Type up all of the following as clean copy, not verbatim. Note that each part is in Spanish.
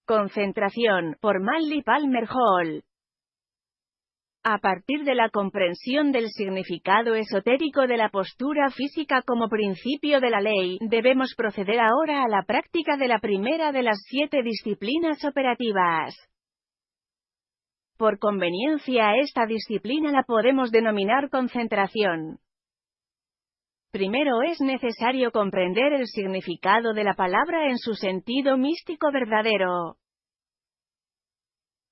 Concentración, por Manly Palmer Hall. A partir de la comprensión del significado esotérico de la postura física como principio de la ley, debemos proceder ahora a la práctica de la primera de las 7 disciplinas operativas. Por conveniencia, esta disciplina la podemos denominar concentración. Primero es necesario comprender el significado de la palabra en su sentido místico verdadero.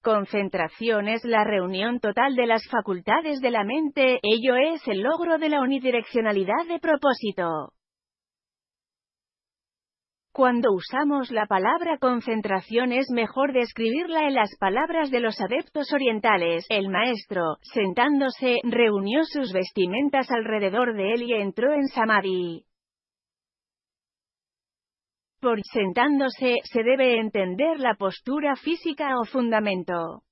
Concentración es la reunión total de las facultades de la mente, ello es el logro de la unidireccionalidad de propósito. Cuando usamos la palabra concentración es mejor describirla en las palabras de los adeptos orientales. El maestro, sentándose, reunió sus vestimentas alrededor de él y entró en samadhi. Por sentándose, se debe entender la postura física o fundamento.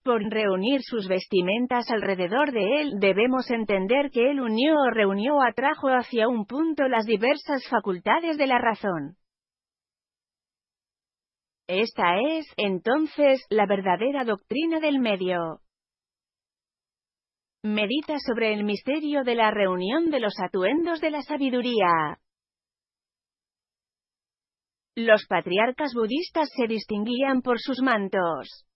Por reunir sus vestimentas alrededor de él, debemos entender que él unió o reunió o atrajo hacia un punto las diversas facultades de la razón. Esta es, entonces, la verdadera doctrina del medio. Medita sobre el misterio de la reunión de los atuendos de la sabiduría. Los patriarcas budistas se distinguían por sus mantos.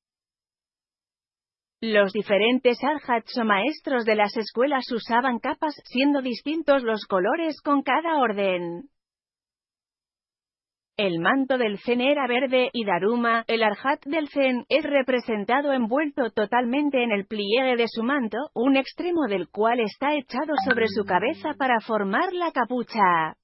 Los diferentes arhats o maestros de las escuelas usaban capas, siendo distintos los colores con cada orden. El manto del Zen era verde, y Daruma, el arhat del Zen, es representado envuelto totalmente en el pliegue de su manto, un extremo del cual está echado sobre su cabeza para formar la capucha.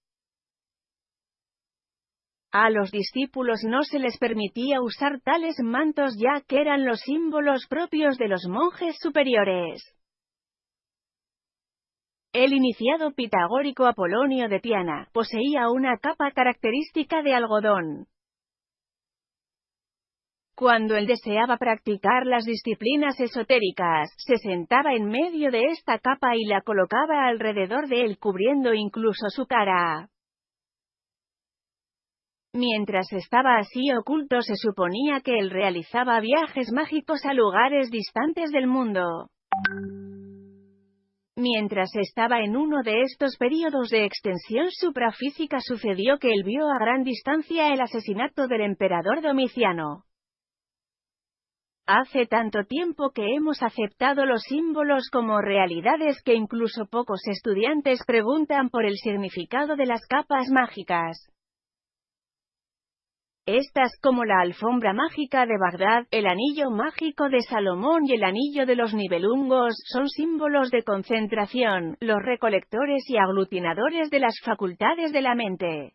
A los discípulos no se les permitía usar tales mantos ya que eran los símbolos propios de los monjes superiores. El iniciado pitagórico Apolonio de Tiana poseía una capa característica de algodón. Cuando él deseaba practicar las disciplinas esotéricas, se sentaba en medio de esta capa y la colocaba alrededor de él cubriendo incluso su cara. Mientras estaba así oculto se suponía que él realizaba viajes mágicos a lugares distantes del mundo. Mientras estaba en uno de estos períodos de extensión suprafísica sucedió que él vio a gran distancia el asesinato del emperador Domiciano. Hace tanto tiempo que hemos aceptado los símbolos como realidades que incluso pocos estudiantes preguntan por el significado de las capas mágicas. Estas, como la alfombra mágica de Bagdad, el anillo mágico de Salomón y el anillo de los Nibelungos, son símbolos de concentración, los recolectores y aglutinadores de las facultades de la mente.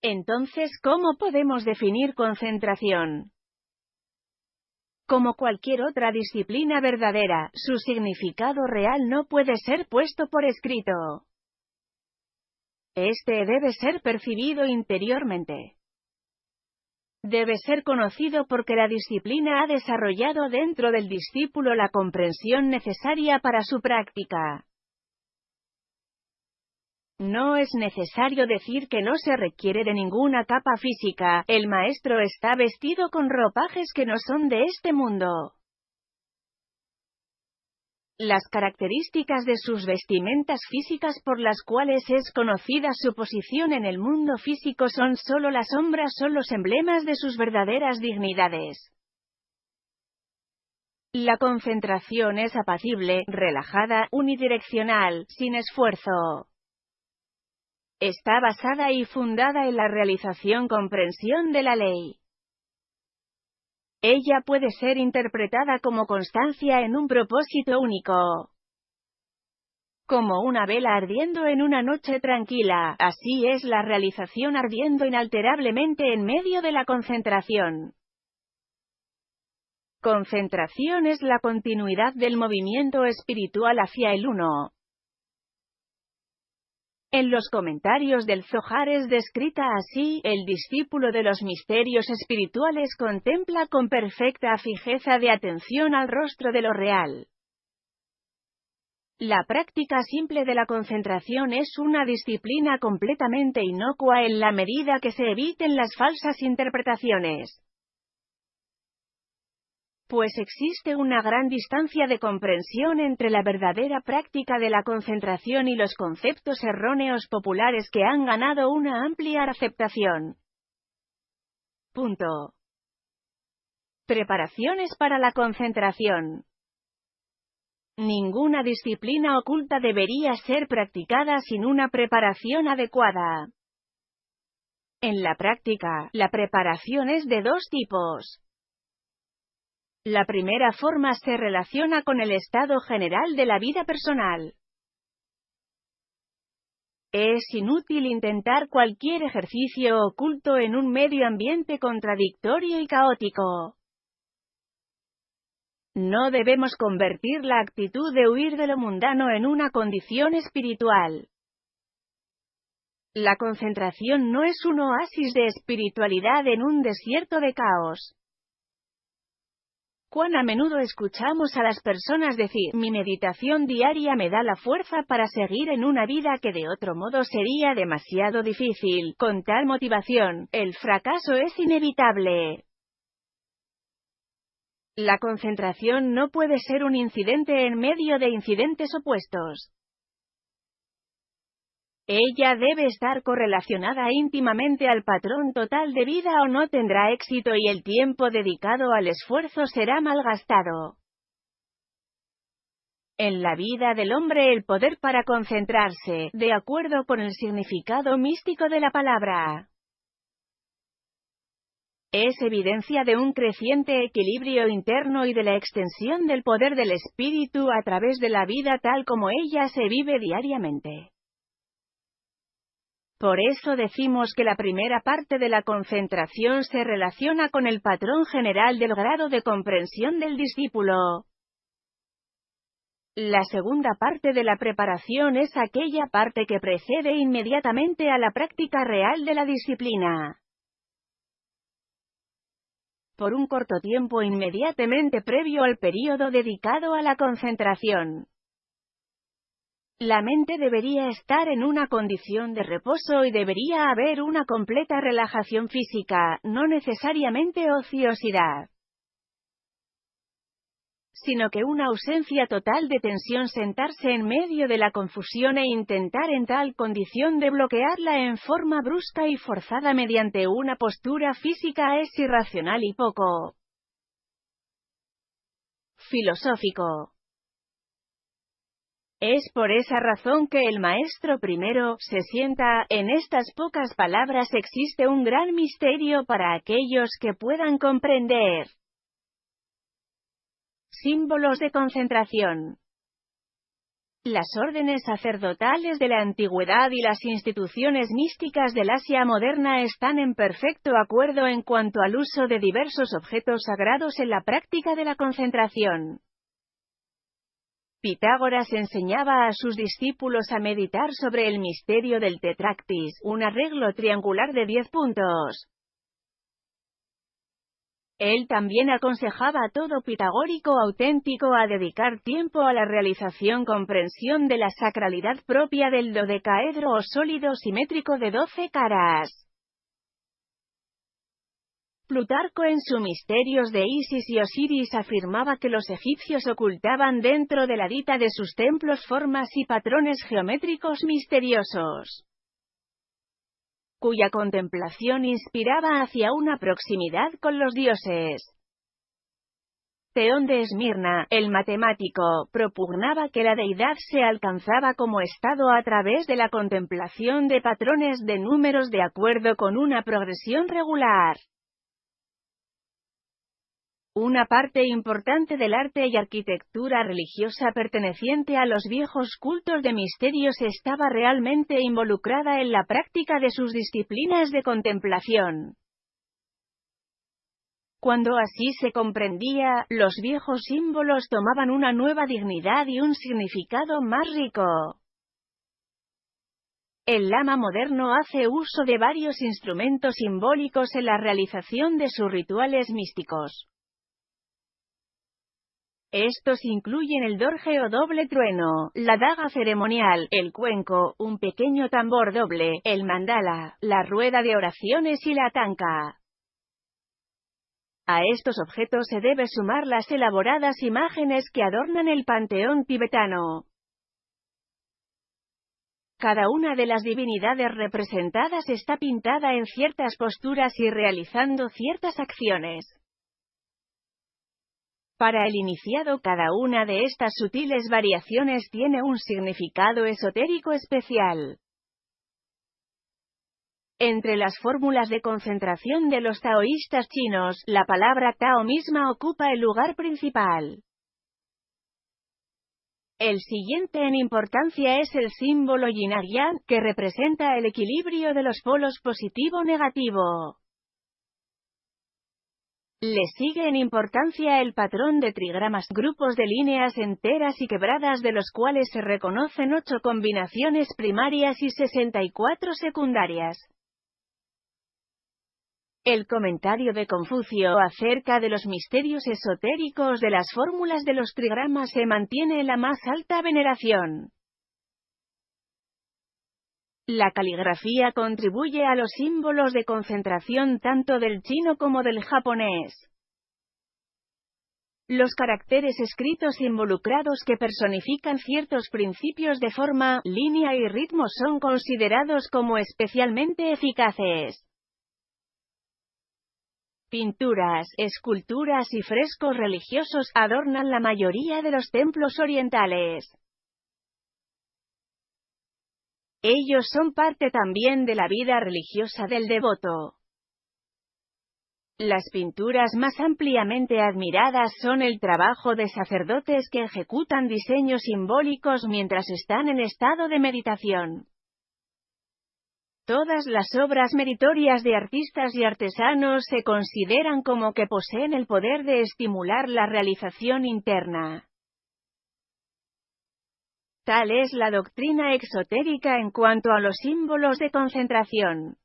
Entonces, ¿cómo podemos definir concentración? Como cualquier otra disciplina verdadera, su significado real no puede ser puesto por escrito. Este debe ser percibido interiormente. Debe ser conocido porque la disciplina ha desarrollado dentro del discípulo la comprensión necesaria para su práctica. No es necesario decir que no se requiere de ninguna capa física, el maestro está vestido con ropajes que no son de este mundo. Las características de sus vestimentas físicas por las cuales es conocida su posición en el mundo físico son solo las sombras o los emblemas de sus verdaderas dignidades. La concentración es apacible, relajada, unidireccional, sin esfuerzo. Está basada y fundada en la comprensión de la ley. Ella puede ser interpretada como constancia en un propósito único. Como una vela ardiendo en una noche tranquila, así es la realización ardiendo inalterablemente en medio de la concentración. Concentración es la continuidad del movimiento espiritual hacia el uno. En los comentarios del Zohar es descrita así: el discípulo de los misterios espirituales contempla con perfecta fijeza de atención al rostro de lo real. La práctica simple de la concentración es una disciplina completamente inocua en la medida que se eviten las falsas interpretaciones. Pues existe una gran distancia de comprensión entre la verdadera práctica de la concentración y los conceptos erróneos populares que han ganado una amplia aceptación. Punto. Preparaciones para la concentración. Ninguna disciplina oculta debería ser practicada sin una preparación adecuada. En la práctica, la preparación es de dos tipos. La primera forma se relaciona con el estado general de la vida personal. Es inútil intentar cualquier ejercicio oculto en un medio ambiente contradictorio y caótico. No debemos convertir la actitud de huir de lo mundano en una condición espiritual. La concentración no es un oasis de espiritualidad en un desierto de caos. ¿Cuán a menudo escuchamos a las personas decir, mi meditación diaria me da la fuerza para seguir en una vida que de otro modo sería demasiado difícil? Con tal motivación, el fracaso es inevitable. La concentración no puede ser un incidente en medio de incidentes opuestos. Ella debe estar correlacionada íntimamente al patrón total de vida o no tendrá éxito y el tiempo dedicado al esfuerzo será malgastado. En la vida del hombre el poder para concentrarse, de acuerdo con el significado místico de la palabra, es evidencia de un creciente equilibrio interno y de la extensión del poder del espíritu a través de la vida tal como ella se vive diariamente. Por eso decimos que la primera parte de la concentración se relaciona con el patrón general del grado de comprensión del discípulo. La segunda parte de la preparación es aquella parte que precede inmediatamente a la práctica real de la disciplina. Por un corto tiempo inmediatamente previo al período dedicado a la concentración, la mente debería estar en una condición de reposo y debería haber una completa relajación física, no necesariamente ociosidad, sino que una ausencia total de tensión. Sentarse en medio de la confusión e intentar en tal condición de bloquearla en forma brusca y forzada mediante una postura física es irracional y poco filosófico. Es por esa razón que el maestro primero se sienta. En estas pocas palabras existe un gran misterio para aquellos que puedan comprender. Símbolos de concentración. Las órdenes sacerdotales de la antigüedad y las instituciones místicas del Asia moderna están en perfecto acuerdo en cuanto al uso de diversos objetos sagrados en la práctica de la concentración. Pitágoras enseñaba a sus discípulos a meditar sobre el misterio del tetractis, un arreglo triangular de 10 puntos. Él también aconsejaba a todo pitagórico auténtico a dedicar tiempo a la comprensión de la sacralidad propia del dodecaedro o sólido simétrico de 12 caras. Plutarco en su Misterios de Isis y Osiris afirmaba que los egipcios ocultaban dentro de la dita de sus templos formas y patrones geométricos misteriosos, cuya contemplación inspiraba hacia una proximidad con los dioses. Teón de Esmirna, el matemático, propugnaba que la deidad se alcanzaba como estado a través de la contemplación de patrones de números de acuerdo con una progresión regular. Una parte importante del arte y arquitectura religiosa perteneciente a los viejos cultos de misterios estaba realmente involucrada en la práctica de sus disciplinas de contemplación. Cuando así se comprendía, los viejos símbolos tomaban una nueva dignidad y un significado más rico. El lama moderno hace uso de varios instrumentos simbólicos en la realización de sus rituales místicos. Estos incluyen el dorje o doble trueno, la daga ceremonial, el cuenco, un pequeño tambor doble, el mandala, la rueda de oraciones y la tanka. A estos objetos se debe sumar las elaboradas imágenes que adornan el panteón tibetano. Cada una de las divinidades representadas está pintada en ciertas posturas y realizando ciertas acciones. Para el iniciado, cada una de estas sutiles variaciones tiene un significado esotérico especial. Entre las fórmulas de concentración de los taoístas chinos, la palabra Tao misma ocupa el lugar principal. El siguiente en importancia es el símbolo Yin-Yang, que representa el equilibrio de los polos positivo-negativo. Le sigue en importancia el patrón de trigramas, grupos de líneas enteras y quebradas de los cuales se reconocen 8 combinaciones primarias y 64 secundarias. El comentario de Confucio acerca de los misterios esotéricos de las fórmulas de los trigramas se mantiene en la más alta veneración. La caligrafía contribuye a los símbolos de concentración tanto del chino como del japonés. Los caracteres escritos involucrados que personifican ciertos principios de forma, línea y ritmo son considerados como especialmente eficaces. Pinturas, esculturas y frescos religiosos adornan la mayoría de los templos orientales. Ellos son parte también de la vida religiosa del devoto. Las pinturas más ampliamente admiradas son el trabajo de sacerdotes que ejecutan diseños simbólicos mientras están en estado de meditación. Todas las obras meritorias de artistas y artesanos se consideran como que poseen el poder de estimular la realización interna. Tal es la doctrina exotérica en cuanto a los símbolos de concentración.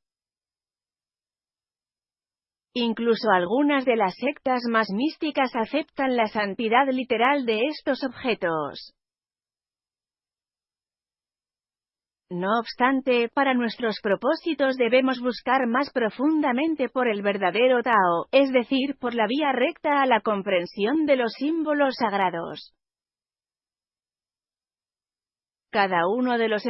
Incluso algunas de las sectas más místicas aceptan la santidad literal de estos objetos. No obstante, para nuestros propósitos debemos buscar más profundamente por el verdadero Tao, es decir, por la vía recta a la comprensión de los símbolos sagrados. Cada uno de los